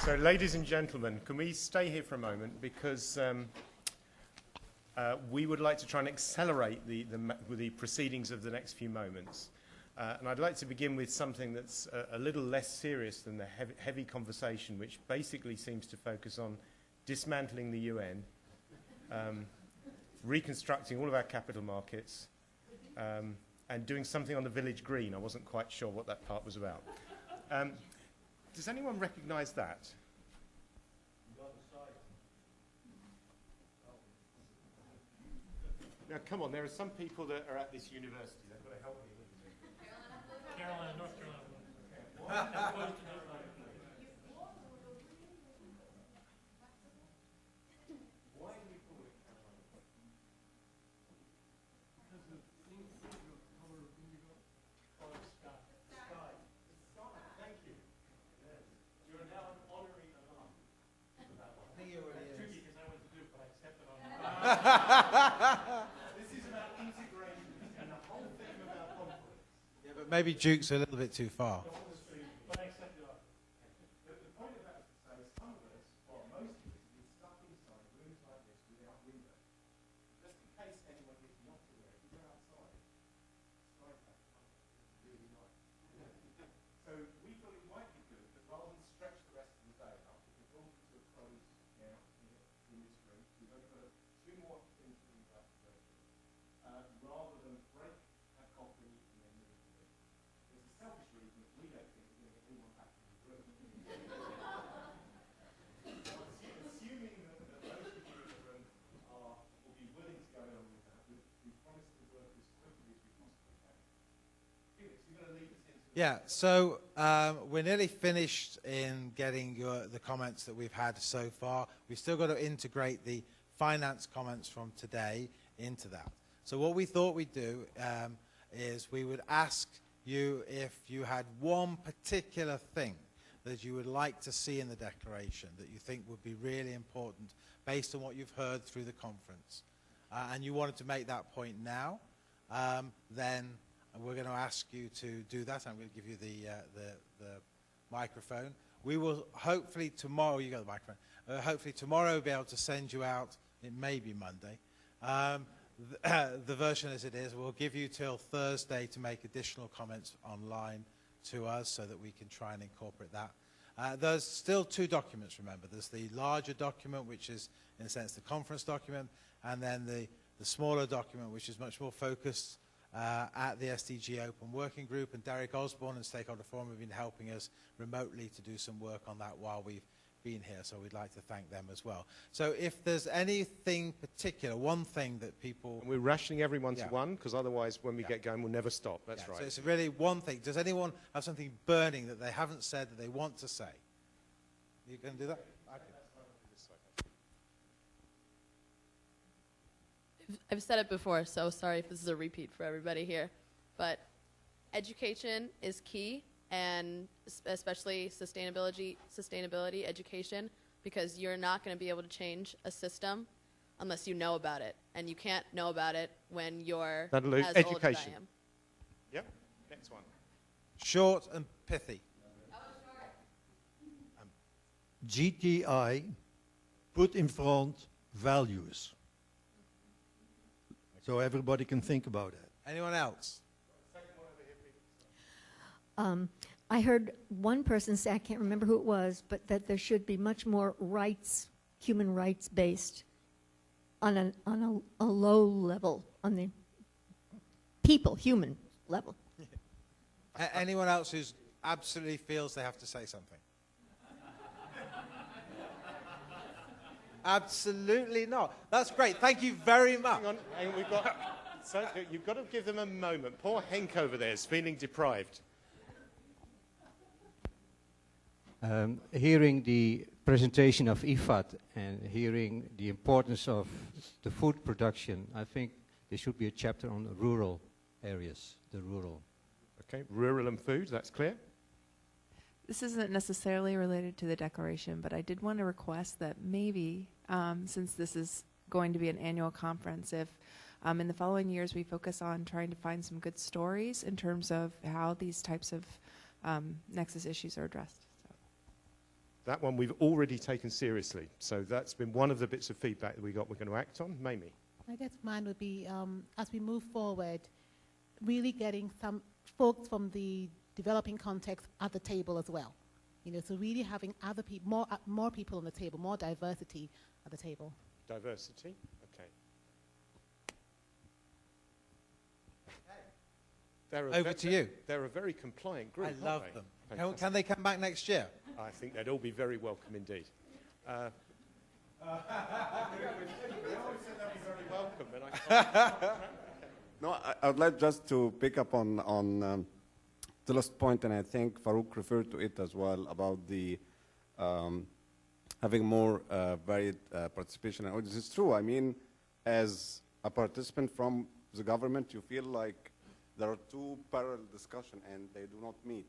So, ladies and gentlemen, can we stay here for a moment, because we would like to try and accelerate the proceedings of the next few moments. And I'd like to begin with something that's a little less serious than the heavy conversation, which basically seems to focus on dismantling the UN, reconstructing all of our capital markets, and doing something on the village green. I wasn't quite sure what that part was about. Does anyone recognise that? Now, come on, there are some people that are at this university. They've got to help me a little bit. Carolina, North Carolina. Why do we call it Carolina? Because the thing of color of indigo or sky. Sky. Sky, thank you. Yes. You're now an honorary alum for that one. I think it already is. Tricky because I went to do it, but I accepted on This is about integration and the whole thing about conflict. Yeah, but maybe Duke's a little bit too far. but I accepted on. The point of that is to say some of us, or most of us, are stuck inside rooms like this without windows. Just in case anyone is not aware, if you go outside, sky pattern, really nice. So we thought it might be good that rather than stretch the rest of the day up, we could draw to a close now here in this room. We've only got two more things to leave up to go through, rather than break, have coffee, and then move to it. There's a selfish reason that we don't think we're going to get anyone back in the room. Assuming that most people in the room will be willing to go along with that, we promise to work as quickly as we possibly can. Felix, you're going to lead us into... Yeah, so we're nearly finished in getting the comments that we've had so far. We've still got to integrate the finance comments from today into that. So what we thought we'd do is we would ask you if you had one particular thing that you would like to see in the declaration that you think would be really important based on what you've heard through the conference, and you wanted to make that point now, then we're going to ask you to do that. I'm going to give you the microphone. We will hopefully tomorrow, you got the microphone, hopefully tomorrow we'll be able to send you out, it may be Monday, the version as it is. We'll give you till Thursday to make additional comments online to us so that we can try and incorporate that. There's still two documents, remember. There's the larger document, which is, in a sense, the conference document, and then the smaller document, which is much more focused at the SDG Open Working Group. And Derek Osborne and Stakeholder Forum have been helping us remotely to do some work on that while we've been here, so we'd like to thank them as well. So if there's anything particular, one thing that people... And we're rationing everyone to one, because otherwise when we get going we'll never stop. That's right. So it's really one thing. Does anyone have something burning that they haven't said that they want to say? You can do that? I've said it before, so sorry if this is a repeat for everybody here, but education is key, and especially sustainability education, because you're not going to be able to change a system unless you know about it, and you can't know about it when you're as old as I am. Yep, next one. Short and pithy. GTI put in front values, so everybody can think about it. Anyone else? I heard one person say, I can't remember who it was, but that there should be much more rights, human rights based on a low level, on the people, human level. Anyone else who absolutely feels they have to say something? Absolutely not. That's great. Thank you very much. Hang on, we've got... So you've got to give them a moment. Poor Henk over there is feeling deprived. Hearing the presentation of IFAD and hearing the importance of the food production, I think there should be a chapter on the rural areas, the rural. Okay, rural and food, that's clear. This isn't necessarily related to the declaration, but I did want to request that maybe, since this is going to be an annual conference, if in the following years we focus on trying to find some good stories in terms of how these types of Nexus issues are addressed. That one we've already taken seriously. So that's been one of the bits of feedback that we got we're going to act on. Mamie. I guess mine would be, as we move forward, really getting some folks from the developing context at the table as well. You know, so really having other people, more people on the table, more diversity at the table. Diversity, okay. Over to you. They're a very compliant group. I love them. Can they come back next year? I think they'd all be very welcome indeed. They always said they'd be very welcome, and I can't. No, I would like just to pick up on Tellus' point, and I think Farouk referred to it as well, about the having more varied participation. And this is true. I mean, as a participant from the government, you feel like there are two parallel discussions and they do not meet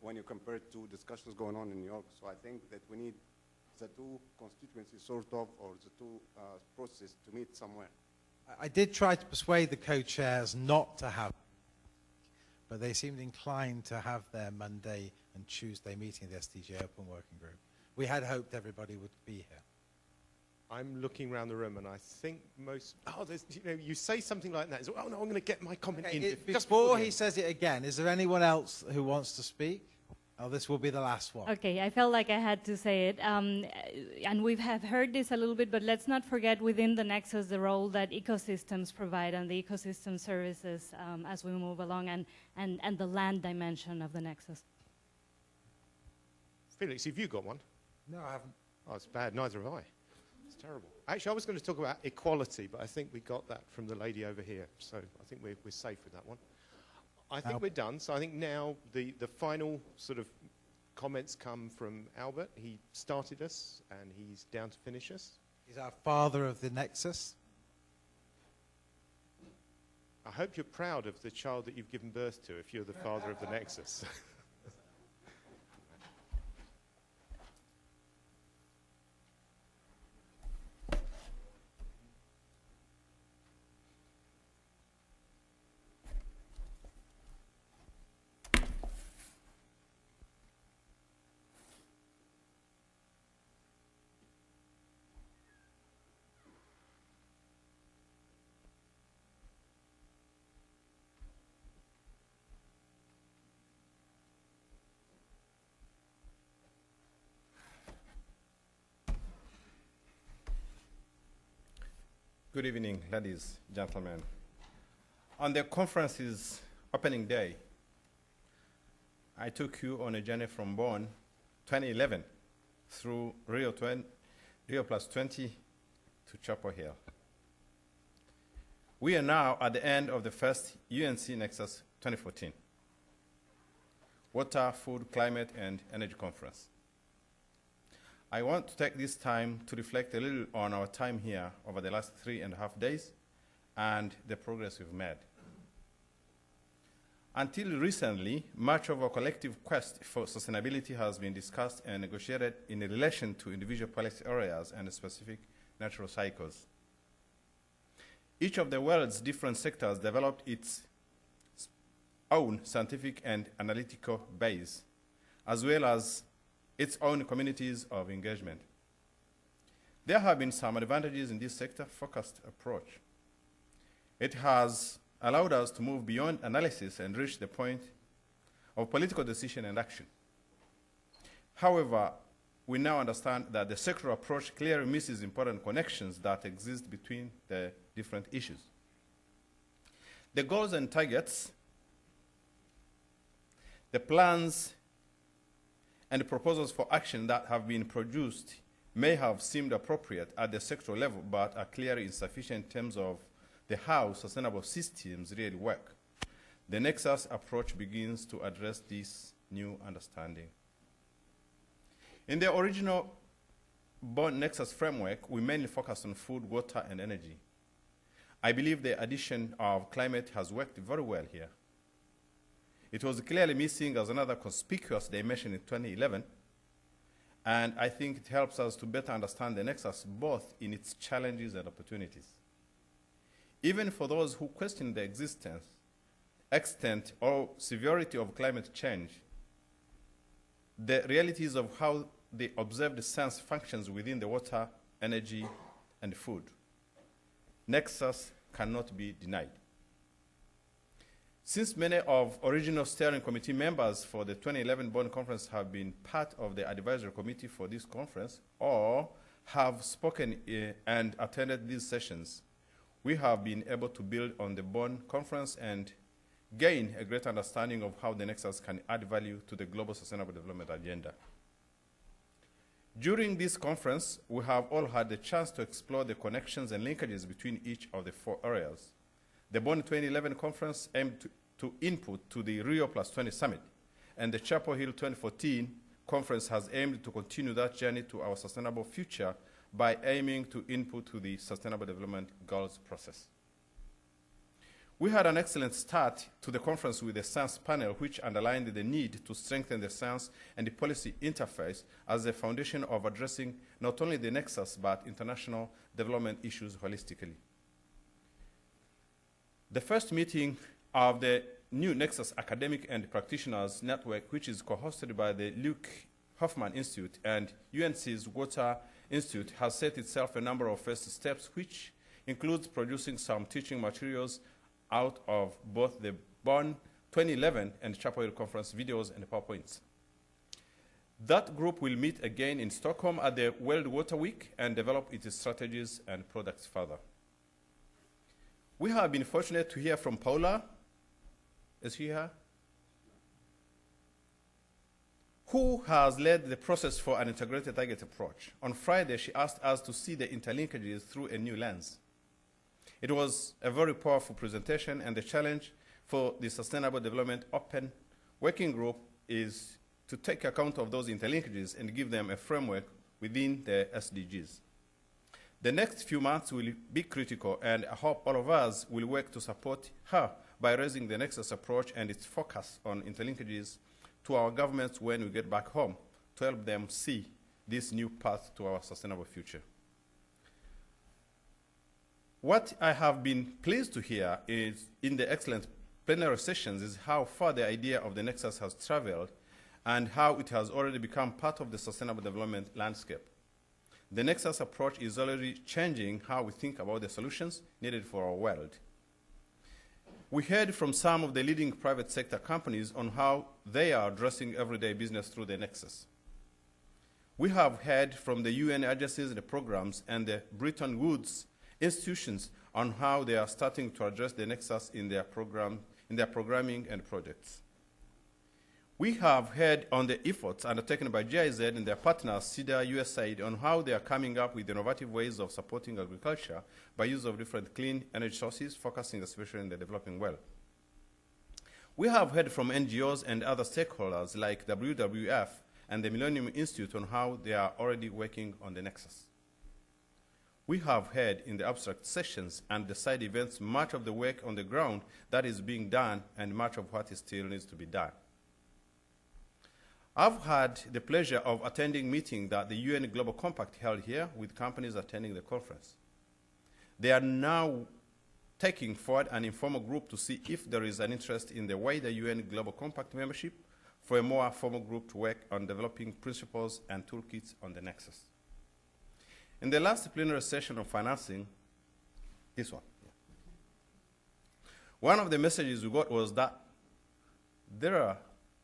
when you compare it to discussions going on in New York. So I think that we need the two constituencies sort of, or the two processes to meet somewhere. I did try to persuade the co-chairs not to have, but they seemed inclined to have their Monday and Tuesday meeting of the SDG Open Working Group. We had hoped everybody would be here. I'm looking around the room, and I think most. Oh, there's, you know, you say something like that. Oh no, I'm going to get my comment in. Just before he says it again, is there anyone else who wants to speak? Oh, this will be the last one. Okay, I felt like I had to say it. And we have heard this a little bit, but let's not forget within the Nexus the role that ecosystems provide and the ecosystem services as we move along, and the land dimension of the Nexus. Felix, have you got one? No, I haven't. Oh, it's bad. Neither have I. It's terrible. Actually, I was going to talk about equality, but I think we got that from the lady over here. So I think we're safe with that one. I think we're done. So I think now the final sort of comments come from Albert. He started us, and he's down to finish us. He's our father of the Nexus. I hope you're proud of the child that you've given birth to if you're the father of the Nexus. Good evening, ladies, gentlemen. On the conference's opening day, I took you on a journey from Bonn 2011 through Rio Plus 20 to Chapel Hill. We are now at the end of the first UNC Nexus 2014 Water, Food, Climate, and Energy Conference. I want to take this time to reflect a little on our time here over the last 3.5 days and the progress we've made. Until recently, much of our collective quest for sustainability has been discussed and negotiated in relation to individual policy areas and specific natural cycles. Each of the world's different sectors developed its own scientific and analytical base, as well as its own communities of engagement. There have been some advantages in this sector-focused approach. It has allowed us to move beyond analysis and reach the point of political decision and action. However, we now understand that the sectoral approach clearly misses important connections that exist between the different issues. The goals and targets, the plans and the proposals for action that have been produced may have seemed appropriate at the sectoral level, but are clearly insufficient in terms of the how sustainable systems really work. The Nexus approach begins to address this new understanding. In the original Bonn Nexus framework, we mainly focused on food, water, and energy. I believe the addition of climate has worked very well here. It was clearly missing as another conspicuous dimension in 2011, and I think it helps us to better understand the Nexus both in its challenges and opportunities. Even for those who question the existence, or severity of climate change, the realities of how the observed science functions within the water, energy, and food. Nexus cannot be denied. Since many of original steering committee members for the 2011 Bonn conference have been part of the advisory committee for this conference or have spoken and attended these sessions, we have been able to build on the Bonn conference and gain a great understanding of how the Nexus can add value to the global sustainable development agenda. During this conference, we have all had the chance to explore the connections and linkages between each of the 4 areas. The Bonn 2011 conference aimed to input to the Rio Plus 20 summit, and the Chapel Hill 2014 conference has aimed to continue that journey to our sustainable future by aiming to input to the Sustainable Development Goals process. We had an excellent start to the conference with the science panel, which underlined the need to strengthen the science and the policy interface as the foundation of addressing not only the Nexus, but international development issues holistically. The first meeting of the new Nexus Academic and Practitioners Network, which is co-hosted by the Luke Hoffman Institute and UNC's Water Institute, has set itself a number of first steps, which includes producing some teaching materials out of both the Bonn 2011 and Chapel Hill conference videos and PowerPoints. That group will meet again in Stockholm at the World Water Week and develop its strategies and products further. We have been fortunate to hear from Paula, is she here? Who has led the process for an integrated target approach. On Friday, she asked us to see the interlinkages through a new lens. It was a very powerful presentation, and the challenge for the Sustainable Development Open Working Group is to take account of those interlinkages and give them a framework within the SDGs. The next few months will be critical, and I hope all of us will work to support her by raising the Nexus approach and its focus on interlinkages to our governments when we get back home to help them see this new path to our sustainable future. What I have been pleased to hear is in the excellent plenary sessions is how far the idea of the Nexus has traveled and how it has already become part of the sustainable development landscape. The Nexus approach is already changing how we think about the solutions needed for our world. We heard from some of the leading private sector companies on how they are addressing everyday business through the Nexus. We have heard from the UN agencies and the programs and the Bretton Woods institutions on how they are starting to address the Nexus in their programming and projects. We have heard on the efforts undertaken by GIZ and their partners, CEDA, USAID, on how they are coming up with innovative ways of supporting agriculture by use of different clean energy sources, focusing especially in the developing world. We have heard from NGOs and other stakeholders like WWF and the Millennium Institute on how they are already working on the Nexus. We have heard in the abstract sessions and the side events much of the work on the ground that is being done and much of what still needs to be done. I've had the pleasure of attending meetings that the UN Global Compact held here with companies attending the conference. They are now taking forward an informal group to see if there is an interest in the wider UN Global Compact membership for a more formal group to work on developing principles and toolkits on the Nexus. In the last plenary session of financing, this one, one of the messages we got was that there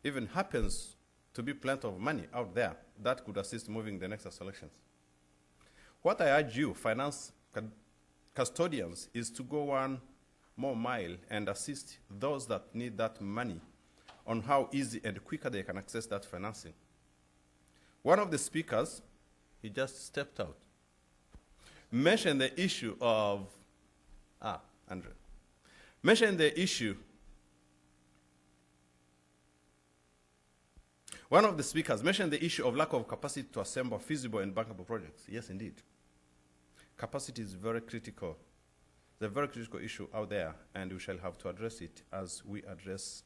even happens to be plenty of money out there that could assist moving the Nexus solutions. What I urge you, finance custodians, is to go one more mile and assist those that need that money on how easy and quicker they can access that financing. One of the speakers, he just stepped out, mentioned the issue of, Andrew, mentioned the issue. One of the speakers mentioned the issue of lack of capacity to assemble feasible and bankable projects. Yes, indeed. Capacity is very critical. It's a very critical issue out there, and we shall have to address it as we address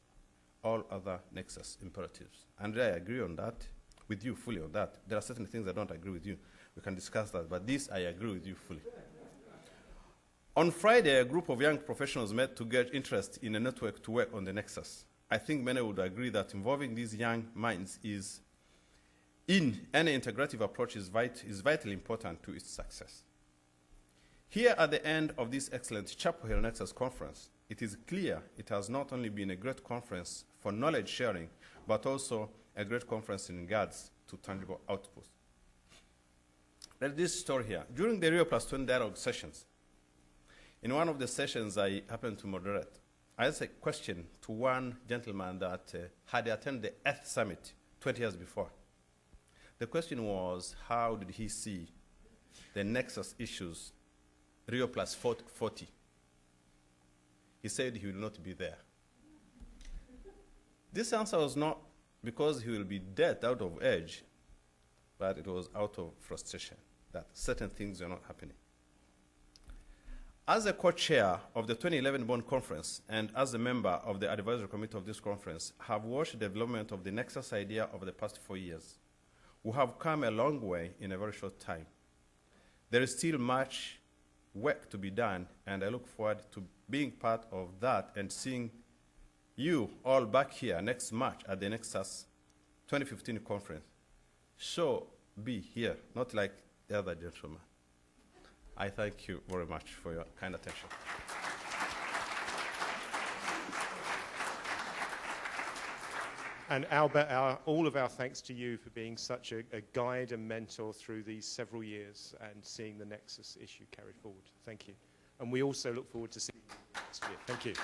all other Nexus imperatives. And I agree on that, with you fully on that. There are certain things I don't agree with you. We can discuss that, but this I agree with you fully. On Friday, a group of young professionals met to gauge interest in a network to work on the Nexus. I think many would agree that involving these young minds is in any integrative approach is vitally important to its success. Here at the end of this excellent Chapel Hill Nexus conference, it is clear it has not only been a great conference for knowledge sharing, but also a great conference in regards to tangible outputs. There's this story here. During the Rio Plus 20 dialogue sessions, in one of the sessions I happened to moderate, I asked a question to one gentleman that had attended the Earth Summit 20 years before. The question was, how did he see the Nexus issues, Rio Plus 40? He said he will not be there. This answer was not because he will be dead out of age, but it was out of frustration that certain things are not happening. As a co-chair of the 2011 Bonn Conference and as a member of the advisory committee of this conference, I have watched the development of the Nexus idea over the past 4 years. We have come a long way in a very short time. There is still much work to be done, and I look forward to being part of that and seeing you all back here next March at the Nexus 2015 conference. So be here, not like the other gentleman. I thank you very much for your kind attention. And Albert, all of our thanks to you for being such a guide and mentor through these several years and seeing the Nexus issue carried forward. Thank you. And we also look forward to seeing you next year. Thank you.